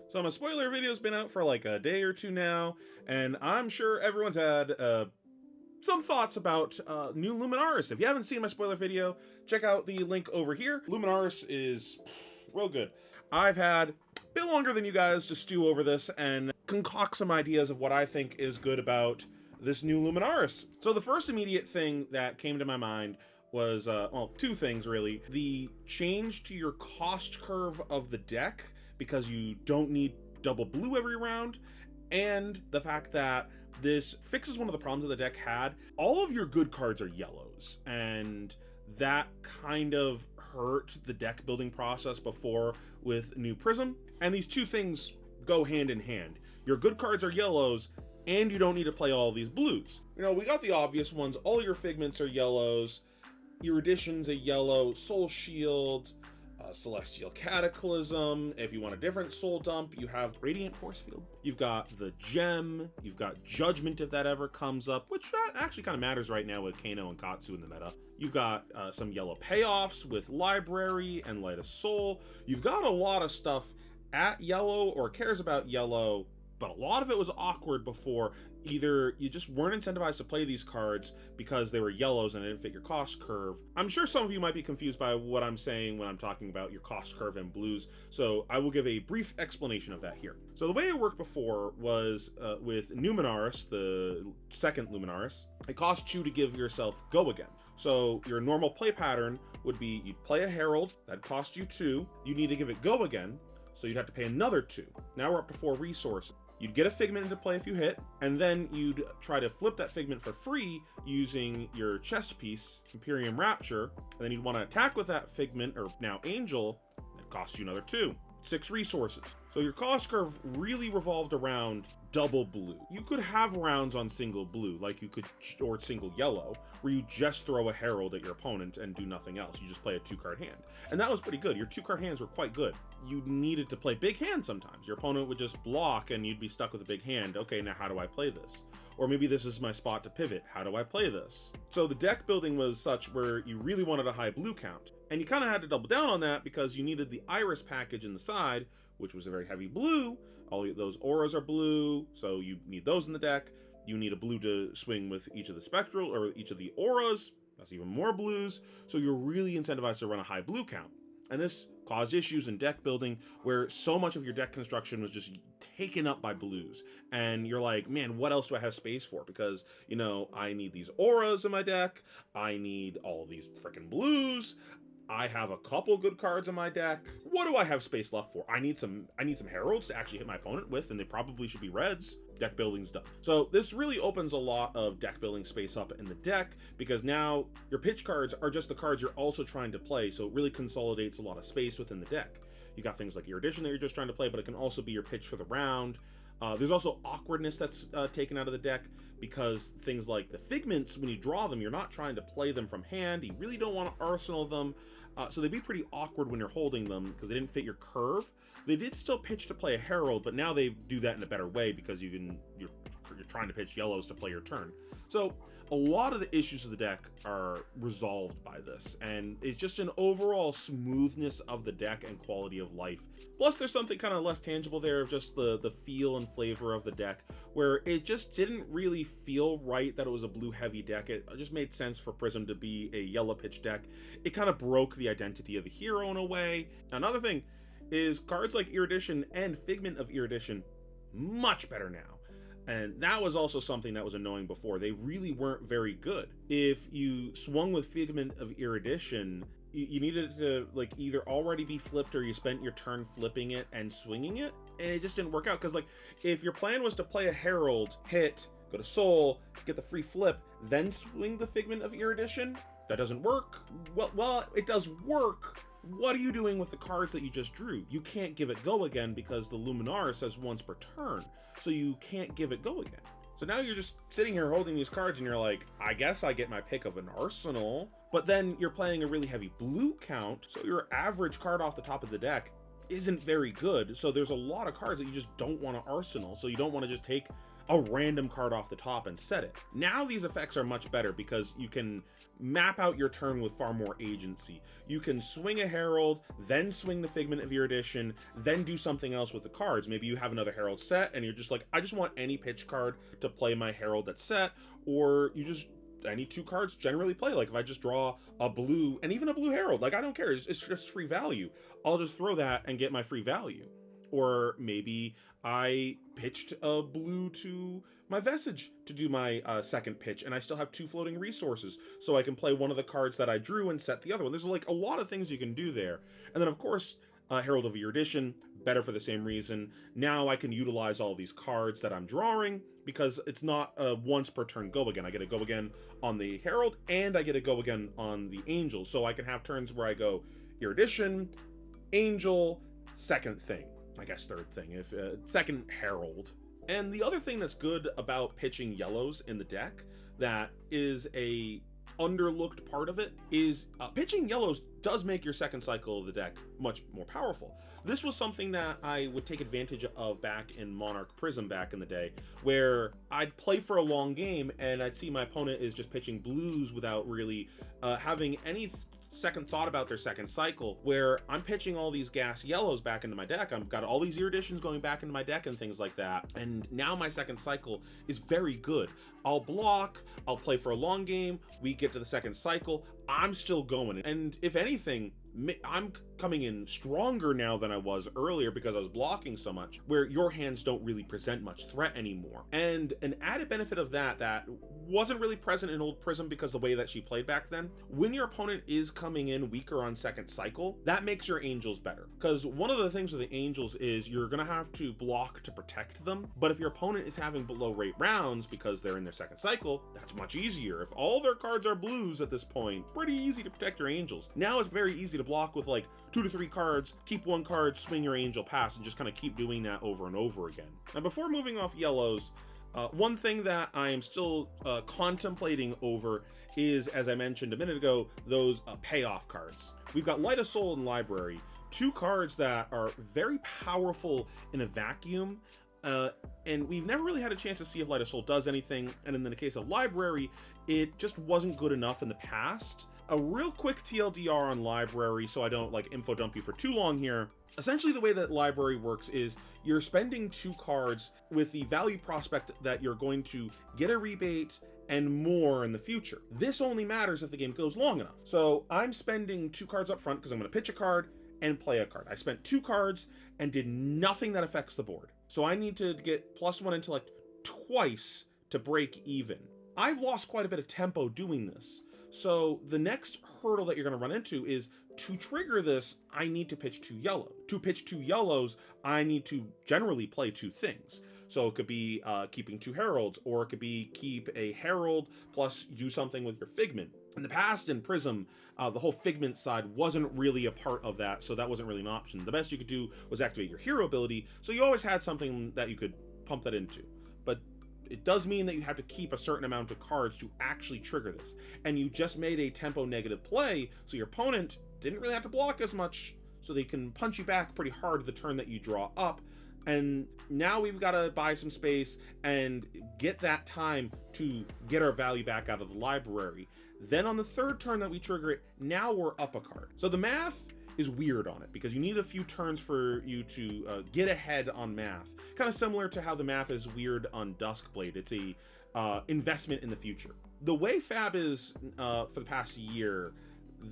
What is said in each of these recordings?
So my spoiler video's been out for like a day or two now, and I'm sure everyone's had some thoughts about new Luminaris. If you haven't seen my spoiler video, check out the link over here. Luminaris is real good. I've had a bit longer than you guys to stew over this and concoct some ideas of what I think is good about this new Luminaris. So the first immediate thing that came to my mind was, well, two things really. The change to your cost curve of the deck, because you don't need double blue every round, and the fact that this fixes one of the problems that the deck had. All of your good cards are yellows, and that kind of hurt the deck building process before with New Prism. And these two things go hand in hand. Your good cards are yellows, and you don't need to play all these blues. You know, we got the obvious ones. All your Figments are yellows. Erudition's a yellow. Soul Shield, Celestial Cataclysm. If you want a different soul dump, you have Radiant Force Field. You've got the Gem. You've got Judgment if that ever comes up, which actually kind of matters right now with Kano and Katsu in the meta. You've got some yellow payoffs with Library and Light of Soul. You've got a lot of stuff at yellow or cares about yellow, but a lot of it was awkward before. Either you just weren't incentivized to play these cards because they were yellows and it didn't fit your cost curve. I'm sure some of you might be confused by what I'm saying when I'm talking about your cost curve and blues, so I will give a brief explanation of that here. So the way it worked before was with Luminaris, the second Luminaris, it costs you to give yourself Go Again. So your normal play pattern would be you'd play a Herald, that'd cost you 2, you need to give it Go Again, so you'd have to pay another 2. Now we're up to 4 resources. You'd get a Figment into play if you hit, and then you'd try to flip that Figment for free using your chest piece, Imperium Rapture, and then you'd want to attack with that Figment, or now Angel, that costs you another 2. 6 resources. So your cost curve really revolved around double blue. You could have rounds on single blue, like you could, or single yellow, where you just throw a Herald at your opponent and do nothing else. You just play a 2-card hand. And that was pretty good. Your 2-card hands were quite good. You needed to play big hands sometimes. Your opponent would just block and you'd be stuck with a big hand. Okay, now how do I play this? Or maybe this is my spot to pivot. How do I play this? So the deck building was such where you really wanted a high blue count. And you kind of had to double down on that because you needed the Iris package in the side, which was a very heavy blue. All those auras are blue, so you need those in the deck. You need a blue to swing with each of the spectral or each of the auras. That's even more blues. So you're really incentivized to run a high blue count. And this caused issues in deck building where so much of your deck construction was just taken up by blues. And you're like, man, what else do I have space for? Because, you know, I need these auras in my deck. I need all these freaking blues. I have a couple good cards in my deck. What do I have space left for? I need some Heralds to actually hit my opponent with, and they probably should be reds. Deck building's done. So this really opens a lot of deck building space up in the deck, because now your pitch cards are just the cards you're also trying to play, so it really consolidates a lot of space within the deck. You got things like Erudition that you're just trying to play, but it can also be your pitch for the round. There's also awkwardness that's taken out of the deck, because things like the Figments, when you draw them, you're not trying to play them from hand. You really don't want to arsenal them. So they'd be pretty awkward when you're holding them because they didn't fit your curve. They did still pitch to play a Herald, but now they do that in a better way because you're trying to pitch yellows to play your turn. So a lot of the issues of the deck are resolved by this, and it's just an overall smoothness of the deck and quality of life. Plus there's something kind of less tangible there of just the feel and flavor of the deck, where it just didn't really feel right that it was a blue heavy deck. It just made sense for Prism to be a yellow pitch deck. It kind of broke the identity of the hero in a way. Another thing is cards like Erudition and Figment of Erudition, much better now. And that was also something that was annoying before. They really weren't very good. If you swung with Figment of Erudition, you needed to like either already be flipped or you spent your turn flipping it and swinging it, and it just didn't work out. Because like if your plan was to play a Herald, hit, go to Soul, get the free flip, then swing the Figment of Erudition, that doesn't work. Well, it does work. What are you doing with the cards that you just drew? You can't give it Go Again because the Luminaris says once per turn, so you can't give it Go Again. So now you're just sitting here holding these cards and you're like, I guess I get my pick of an arsenal, but then you're playing a really heavy blue count, so your average card off the top of the deck isn't very good. So there's a lot of cards that you just don't want to arsenal, so you don't want to just take a random card off the top and set it. Now these effects are much better because you can map out your turn with far more agency. You can swing a Herald, then swing the Figment of your edition, then do something else with the cards. Maybe you have another Herald set and you're just like, I just want any pitch card to play my Herald that's set, or you just, any 2 cards generally play. Like if I just draw a blue, and even a blue Herald, like I don't care, it's just free value. I'll just throw that and get my free value. Or maybe I pitched a blue to my Vestige to do my second pitch, and I still have 2 floating resources, so I can play one of the cards that I drew and set the other one. There's like a lot of things you can do there. And then of course, Herald of your edition, better for the same reason. Now I can utilize all these cards that I'm drawing, because it's not a once per turn go again. I get a go again on the Herald, and I get a go again on the Angel. So I can have turns where I go Erudition, Angel, second thing. I guess third thing, if second Herald. And the other thing that's good about pitching yellows in the deck that is a underlooked part of it is pitching yellows does make your second cycle of the deck much more powerful. This was something that I would take advantage of back in Monarch Prism back in the day, where I'd play for a long game and I'd see my opponent is just pitching blues without really having any second thought about their second cycle, where I'm pitching all these gas yellows back into my deck. I've got all these Eruditions going back into my deck and things like that, and now my second cycle is very good. I'll block, I'll play for a long game, we get to the second cycle, I'm still going, and if anything, I'm coming in stronger now than I was earlier because I was blocking so much, where your hands don't really present much threat anymore. And an added benefit of that wasn't really present in old Prism because the way that she played back then, when your opponent is coming in weaker on second cycle, that makes your Angels better. Because one of the things with the Angels is you're gonna have to block to protect them, but if your opponent is having below rate rounds because they're in their second cycle, that's much easier. If all their cards are blues at this point, pretty easy to protect your Angels. Now it's very easy to block with like 2 to 3 cards, keep 1 card, swing your Angel pass, and just kind of keep doing that over and over again. Now before moving off yellows, one thing that I am still contemplating over is, as I mentioned a minute ago, those payoff cards. We've got Light of Soul and Library, 2 cards that are very powerful in a vacuum, and we've never really had a chance to see if Light of Soul does anything, and in the case of Library, it just wasn't good enough in the past. A real quick TLDR on Library, so I don't like info dump you for too long here. Essentially the way that Library works is you're spending 2 cards with the value prospect that you're going to get a rebate and more in the future. This only matters if the game goes long enough. So I'm spending 2 cards up front because I'm going to pitch a card and play a card. I spent 2 cards and did nothing that affects the board. So I need to get +1 intellect twice to break even. I've lost quite a bit of tempo doing this. So the next hurdle that you're going to run into is, to trigger this, I need to pitch 2 yellow. To pitch 2 yellows, I need to generally play 2 things. So it could be keeping 2 Heralds, or it could be keep a Herald plus do something with your Figment. In the past, in Prism, the whole Figment side wasn't really a part of that, so that wasn't really an option. The best you could do was activate your hero ability, so you always had something that you could pump that into. But it does mean that you have to keep a certain amount of cards to actually trigger this. And you just made a tempo negative play, so your opponent didn't really have to block as much, so they can punch you back pretty hard the turn that you draw up. And now we've got to buy some space and get that time to get our value back out of the library. Then on the 3rd turn that we trigger it, now we're up a card. So the math is weird on it because you need a few turns for you to get ahead on math. Kind of similar to how the math is weird on Duskblade. It's a investment in the future. The way Fab is for the past year,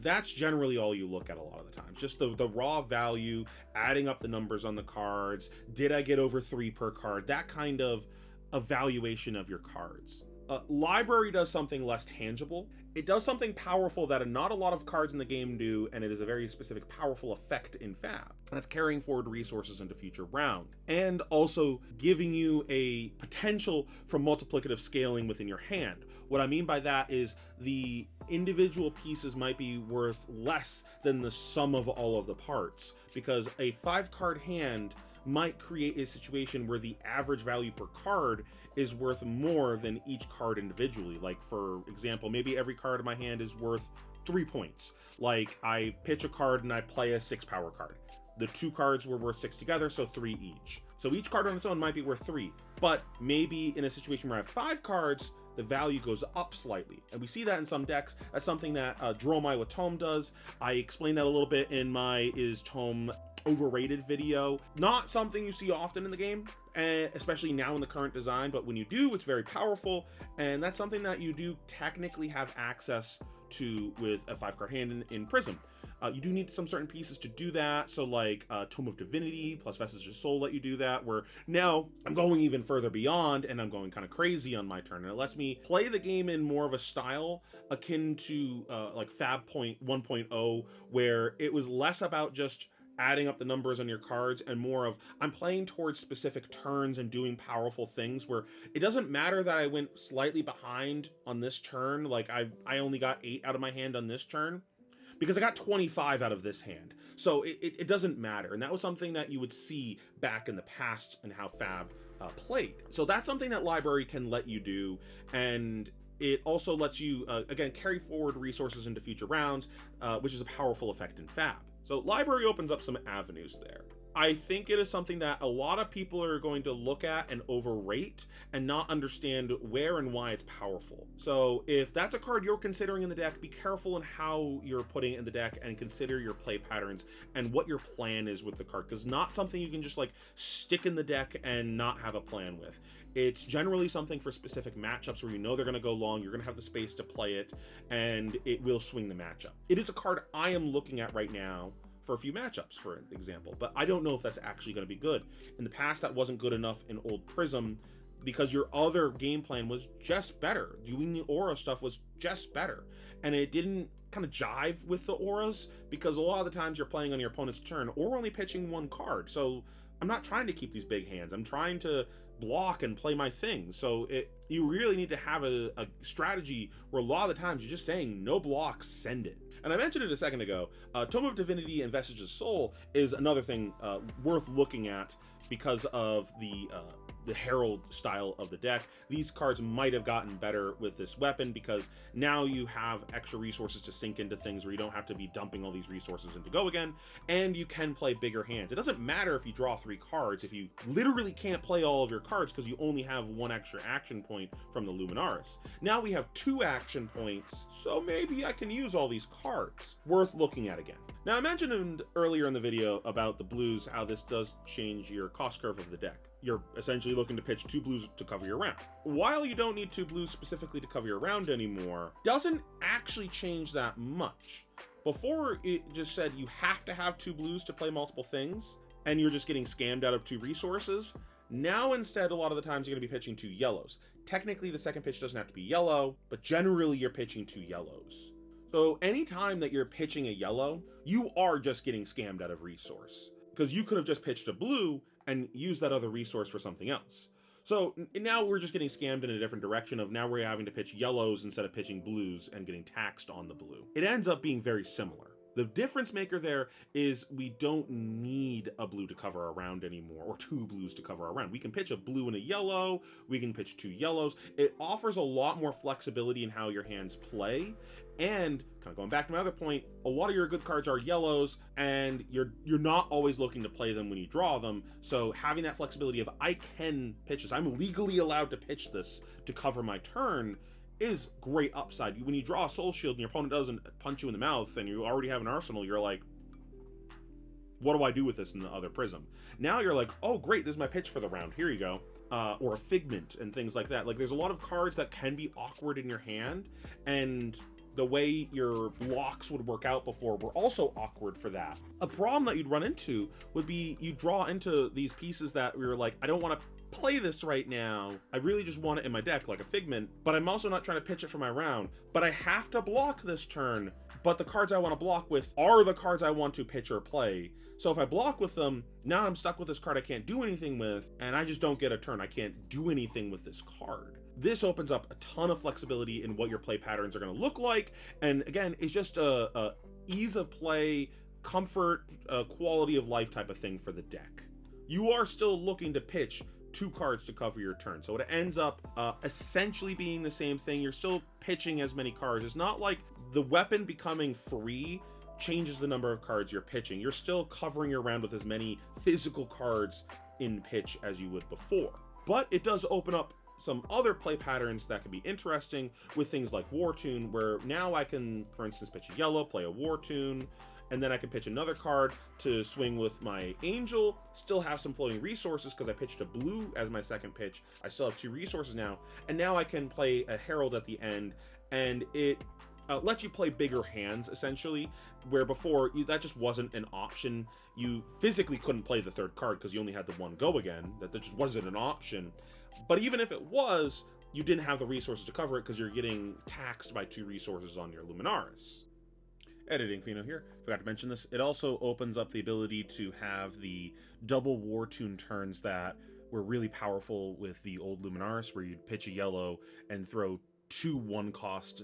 that's generally all you look at a lot of the times. Just the raw value, adding up the numbers on the cards. Did I get over 3 per card? That kind of evaluation of your cards. Library does something less tangible. It does something powerful that not a lot of cards in the game do, and it is a very specific powerful effect in Fab. That's carrying forward resources into future round, and also giving you a potential for multiplicative scaling within your hand. What I mean by that is the individual pieces might be worth less than the sum of all of the parts, because a 5-card hand might create a situation where the average value per card is worth more than each card individually. Like, for example, maybe every card in my hand is worth 3 points. Like, I pitch a card and I play a 6 power card. The 2 cards were worth 6 together, so 3 each. So each card on its own might be worth 3, but maybe in a situation where I have 5 cards, the value goes up slightly. And we see that in some decks. That's something that Draw My with Tome does. I explained that a little bit in my Is Tome Overrated video. Not something you see often in the game, and especially now in the current design, but when you do, it's very powerful, and that's something that you do technically have access to with a 5-card hand in Prism. You do need some certain pieces to do that, so like Tome of Divinity plus Vestige of Soul let you do that, where now I'm going even further beyond, and I'm going kind of crazy on my turn, and it lets me play the game in more of a style akin to like Fab Point 1.0, where it was less about just adding up the numbers on your cards and more of I'm playing towards specific turns and doing powerful things, where it doesn't matter that I went slightly behind on this turn, like I only got 8 out of my hand on this turn, because I got 25 out of this hand. So it doesn't matter. And that was something that you would see back in the past and how Fab played. So that's something that Library can let you do. And it also lets you, again, carry forward resources into future rounds, which is a powerful effect in Fab. So Library opens up some avenues there. I think it is something that a lot of people are going to look at and overrate and not understand where and why it's powerful. So if that's a card you're considering in the deck, be careful in how you're putting it in the deck and consider your play patterns and what your plan is with the card, because not something you can just like stick in the deck and not have a plan with. It's generally something for specific matchups where you know they're going to go long, you're going to have the space to play it, and it will swing the matchup. It is a card I am looking at right now for a few matchups, for example, but I don't know if that's actually going to be good. In the past, that wasn't good enough in old Prism because your other game plan was just better. Doing the aura stuff was just better, and it didn't kind of jive with the auras because a lot of the times you're playing on your opponent's turn or only pitching 1 card. So I'm not trying to keep these big hands. I'm trying to block and play my thing. So you really need to have a strategy where a lot of the times you're just saying no blocks, send it. And I mentioned it a second ago, Tome of Divinity and Vestige of Soul is another thing worth looking at because of the Herald style of the deck. These cards might have gotten better with this weapon because now you have extra resources to sink into things where you don't have to be dumping all these resources into go again, and you can play bigger hands. It doesn't matter if you draw 3 cards if you literally can't play all of your cards because you only have 1 extra action point from the Luminaris. Now we have 2 action points, so maybe I can use all these cards. Worth looking at again. Now I mentioned earlier in the video about the blues, how this does change your cost curve of the deck. You're essentially looking to pitch 2 blues to cover your round. While you don't need 2 blues specifically to cover your round anymore, doesn't actually change that much. Before, it just said you have to have 2 blues to play multiple things, and you're just getting scammed out of 2 resources. Now instead, a lot of the times you're going to be pitching 2 yellows. Technically, the second pitch doesn't have to be yellow, but generally you're pitching 2 yellows. So anytime that you're pitching a yellow, you are just getting scammed out of resource, because you could have just pitched a blue and use that other resource for something else. So now we're just getting scammed in a different direction of now we're having to pitch yellows instead of pitching blues and getting taxed on the blue. It ends up being very similar. The difference maker there is we don't need a blue to cover a round anymore, or 2 blues to cover a round. We can pitch a blue and a yellow, we can pitch 2 yellows. It offers a lot more flexibility in how your hands play, and kind of going back to my other point, a lot of your good cards are yellows, and you're not always looking to play them when you draw them, so having that flexibility of I can pitch this, I'm legally allowed to pitch this to cover my turn, is great upside. When you draw a soul shield and your opponent doesn't punch you in the mouth and you already have an arsenal, you're like, what do I do with this in the other Prism? Now you're like, oh great, this is my pitch for the round, here you go. Or a Figment and things like that. Like there's a lot of cards that can be awkward in your hand, and the way your blocks would work out before were also awkward for that. A problem that you'd run into would be you draw into these pieces that we were like, I don't want to play this right now. I really just want it in my deck like a Figment, but I'm also not trying to pitch it for my round, but I have to block this turn, but the cards I want to block with are the cards I want to pitch or play. So if I block with them, now I'm stuck with this card I can't do anything with, and I just don't get a turn. I can't do anything with this card. This opens up a ton of flexibility in what your play patterns are going to look like, and again, it's just a ease of play, comfort, quality of life type of thing for the deck. You are still looking to pitch 2 cards to cover your turn, so it ends up essentially being the same thing. You're still pitching as many cards. It's not like the weapon becoming free changes the number of cards you're pitching. You're still covering your round with as many physical cards in pitch as you would before. But it does open up some other play patterns that can be interesting with things like War Tune, where now I can, for instance, pitch a yellow, play a War Tune, and then I can pitch another card to swing with my Angel, still have some floating resources because I pitched a blue as my second pitch. I still have 2 resources now, and now I can play a Herald at the end, and it lets you play bigger hands, essentially, where before that just wasn't an option. You physically couldn't play the 3rd card because you only had the 1 go again. That just wasn't an option. But even if it was, you didn't have the resources to cover it because you're getting taxed by 2 resources on your Luminaris. Editing Pheano here. Forgot to mention this. It also opens up the ability to have the double War Tune turns that were really powerful with the old Luminaris, where you'd pitch a yellow and throw 2 1-cost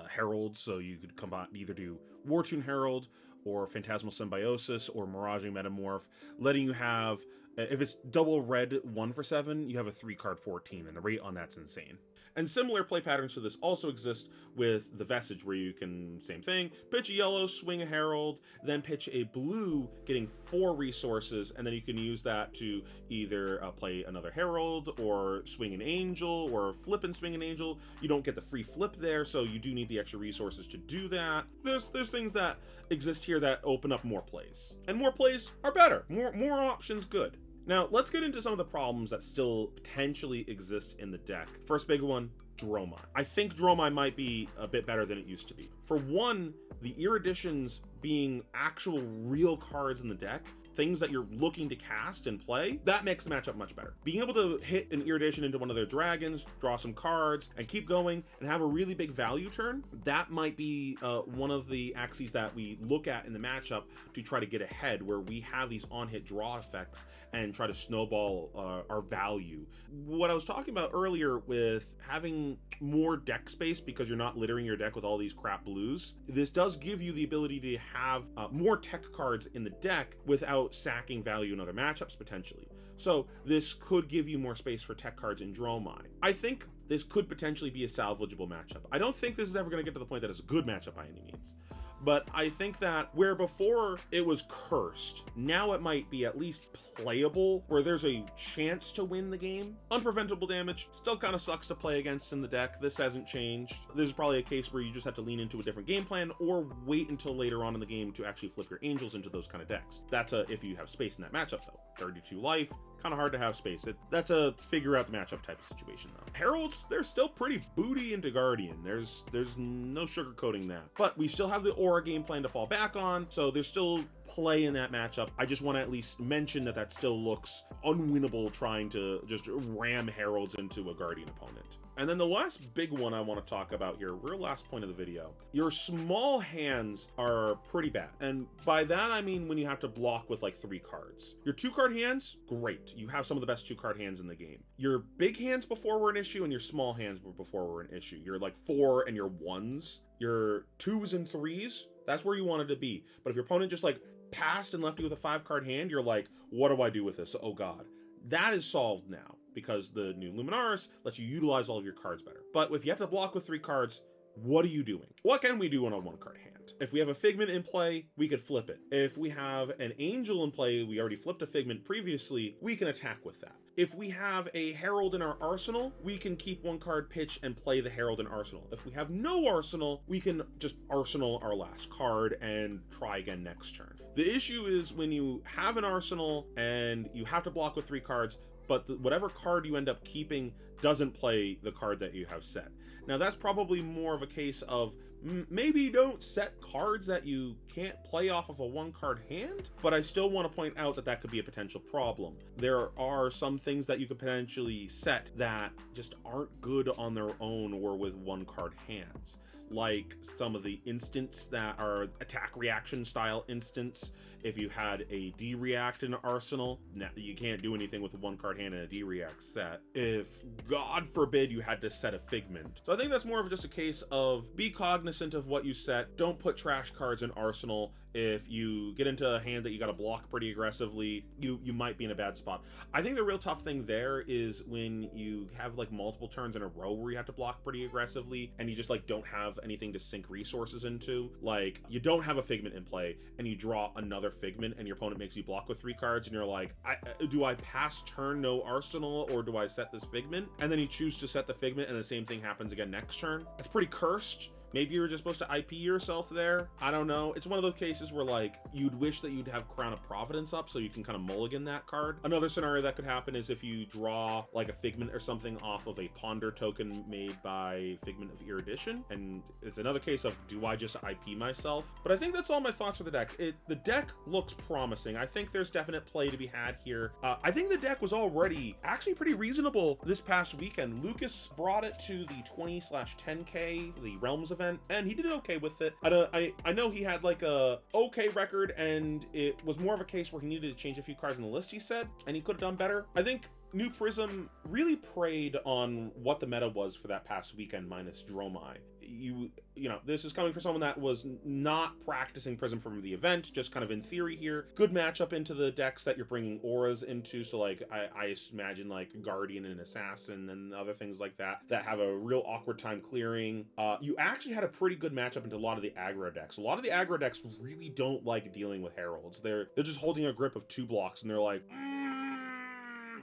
heralds, so you could combine, either do War Tune Herald or Phantasmal Symbiosis or Miraging Metamorph, letting you have, if it's double red 1 for 7, you have a 3-card 14, and the rate on that's insane. And similar play patterns to this also exist with the Vestige, where you can, same thing, pitch a yellow, swing a Herald, then pitch a blue, getting 4 resources, and then you can use that to either play another Herald, or swing an Angel, or flip and swing an Angel. You don't get the free flip there, so you do need the extra resources to do that. There's things that exist here that open up more plays. And more plays are better. More options, good. Now, let's get into some of the problems that still potentially exist in the deck. First big one, Dromai. I think Dromai might be a bit better than it used to be. For one, the Eruditions being actual real cards in the deck, things that you're looking to cast and play, that makes the matchup much better. Being able to hit an Erudition into one of their dragons, draw some cards, and keep going, and have a really big value turn, that might be one of the axes that we look at in the matchup to try to get ahead, where we have these on-hit draw effects and try to snowball our value. What I was talking about earlier with having more deck space because you're not littering your deck with all these crap blues, this does give you the ability to have more tech cards in the deck without sacking value in other matchups potentially. So this could give you more space for tech cards in Dromai. I think this could potentially be a salvageable matchup. I don't think this is ever going to get to the point that it's a good matchup by any means. But I think that where before it was cursed, now it might be at least playable, where there's a chance to win the game. Unpreventable damage still kind of sucks to play against in the deck. This hasn't changed. This is probably a case where you just have to lean into a different game plan or wait until later on in the game to actually flip your Angels into those kind of decks. That's if you have space in that matchup though. 32 life, kind of hard to have space. That's a figure out the matchup type of situation though. Heralds, they're still pretty booty into Guardian. There's no sugarcoating that. But we still have the Aura game plan to fall back on, so there's still play in that matchup. I just want to at least mention that still looks unwinnable trying to just ram Heralds into a Guardian opponent. And then the last big one I want to talk about here, real last point of the video, your small hands are pretty bad. And by that I mean when you have to block with like 3 cards. Your 2-card hands, great. You have some of the best 2-card hands in the game. Your big hands before were an issue and your small hands before were an issue. Your like 4 and your 1s, your 2s and 3s, that's where you wanted to be. But if your opponent just like passed and left you with a 5-card hand, you're like, what do I do with this? Oh god. That is solved now because the new Luminaris lets you utilize all of your cards better. But if you have to block with 3 cards, what are you doing? What can we do on a 1-card hand? If we have a Figment in play, we could flip it. If we have an Angel in play, we already flipped a Figment previously, we can attack with that. If we have a Herald in our arsenal, we can keep 1-card pitch and play the Herald in arsenal. If we have no arsenal, we can just arsenal our last card and try again next turn. The issue is when you have an arsenal and you have to block with 3 cards, but whatever card you end up keeping doesn't play the card that you have set. Now that's probably more of a case of maybe don't set cards that you can't play off of a 1-card hand, but I still want to point out that that could be a potential problem. There are some things that you could potentially set that just aren't good on their own or with 1-card hands. Like some of the instants that are attack reaction style instants. If you had a D-React in Arsenal, you can't do anything with a 1-card hand and a D-React set. If, God forbid, you had to set a Figment. So I think that's more of just a case of be cognizant cognizant of what you set. Don't put trash cards in Arsenal. If you get into a hand that you got to block pretty aggressively, you might be in a bad spot. I think the real tough thing there is when you have like multiple turns in a row where you have to block pretty aggressively and you just like don't have anything to sink resources into. Like you don't have a Figment in play and you draw another Figment and your opponent makes you block with 3 cards and you're like, do I pass turn no Arsenal or do I set this Figment? And then you choose to set the Figment and the same thing happens again next turn. It's pretty cursed. Maybe you were just supposed to IP yourself there. I don't know. It's one of those cases where like you'd wish that you'd have Crown of Providence up so you can kind of mulligan that card. Another scenario that could happen is if you draw like a Figment or something off of a Ponder token made by Figment of Erudition. And it's another case of, do I just IP myself? But I think that's all my thoughts for the deck. The deck looks promising. I think there's definite play to be had here. I think the deck was already actually pretty reasonable this past weekend. Lucas brought it to the 20/10K, the Realms event, and he did okay with it. I know he had like a okay record, and it was more of a case where he needed to change a few cards in the list, he said, and he could have done better. I think New Prism really preyed on what the meta was for that past weekend minus Dromai. You know, this is coming from someone that was not practicing Prism from the event, just kind of in theory here. Good matchup into the decks that you're bringing auras into, so like I imagine like Guardian and Assassin and other things like that have a real awkward time clearing. You actually had a pretty good matchup into a lot of the aggro decks. A lot of the aggro decks really don't like dealing with Heralds. They're just holding a grip of 2 blocks and they're like,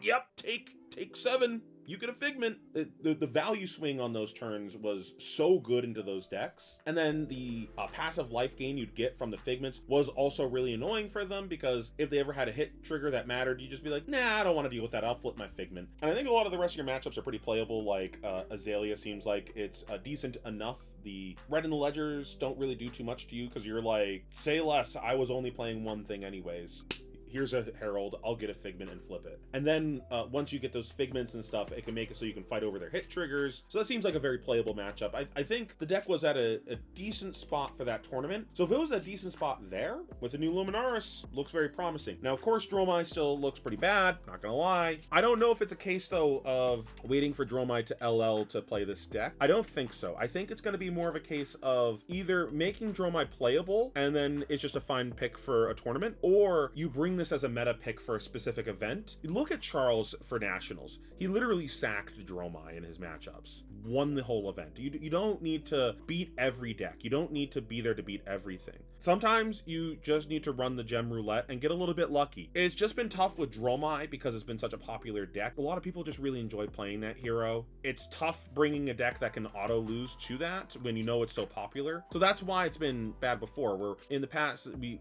yep, take 7. You get a Figment. The value swing on those turns was so good into those decks. And then the passive life gain you'd get from the Figments was also really annoying for them, because if they ever had a hit trigger that mattered, you'd just be like, nah, I don't want to deal with that. I'll flip my Figment. And I think a lot of the rest of your matchups are pretty playable. Like Azalea seems like it's decent enough. The red and the ledgers don't really do too much to you because you're like, say less, I was only playing one thing anyways. Here's a Herald, I'll get a Figment and flip it. And then once you get those Figments and stuff, it can make it so you can fight over their hit triggers. So that seems like a very playable matchup. I think the deck was at a decent spot for that tournament. So if it was a decent spot there, with the new Luminaris, looks very promising. Now, of course, Dromai still looks pretty bad, not gonna lie. I don't know if it's a case, though, of waiting for Dromai to LL to play this deck. I don't think so. I think it's gonna be more of a case of either making Dromai playable, and then it's just a fine pick for a tournament, or you bring this as a meta pick for a specific event. You look at Charles for Nationals. He literally sacked Dromai in his matchups. Won the whole event. You don't need to beat every deck. You don't need to be there to beat everything. Sometimes you just need to run the gem roulette and get a little bit lucky. It's just been tough with Dromai because it's been such a popular deck. A lot of people just really enjoy playing that hero. It's tough bringing a deck that can auto lose to that when you know it's so popular. So that's why it's been bad before, where in the past we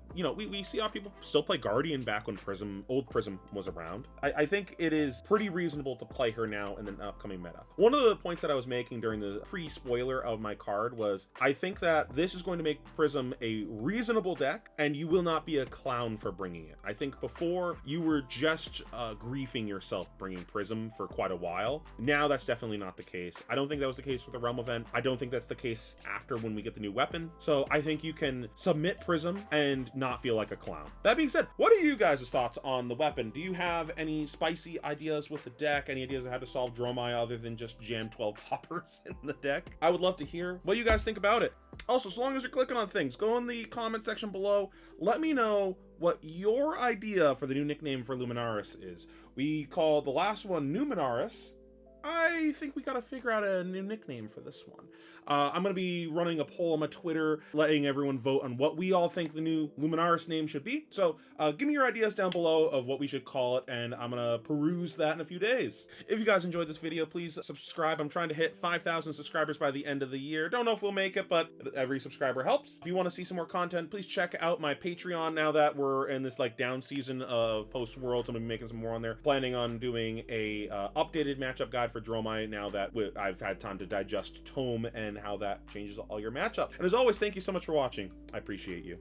see how people still play Guardian back when old Prism was around. I think it is pretty reasonable to play her now in the upcoming meta. One of the points that I was making during the pre-spoiler of my card was, I think that this is going to make Prism a reasonable deck, and you will not be a clown for bringing it. I think before you were just griefing yourself bringing Prism for quite a while. Now that's definitely not the case. I don't think that was the case with the Realm event. I don't think that's the case after when we get the new weapon. So I think you can submit Prism and not feel like a clown. That being said, what are you guys' thoughts on the weapon? Do you have any spicy ideas with the deck? Any ideas on how to solve Dromai other than just jam 12 poppers in the deck? I would love to hear what you guys think about it. Also, so long as you're clicking on things, go in the comment section below. Let me know what your idea for the new nickname for Luminaris is. We called the last one Numinaris. I think we gotta figure out a new nickname for this one. I'm gonna be running a poll on my Twitter, letting everyone vote on what we all think the new Luminaris name should be. So give me your ideas down below of what we should call it, and I'm gonna peruse that in a few days. If you guys enjoyed this video, please subscribe. I'm trying to hit 5,000 subscribers by the end of the year. Don't know if we'll make it, but every subscriber helps. If you want to see some more content, please check out my Patreon now that we're in this like down season of Post Worlds. I'm gonna be making some more on there. Planning on doing a updated matchup guide for Dromai now that I've had time to digest Tome and how that changes all your matchup. And as always, thank you so much for watching. I appreciate you.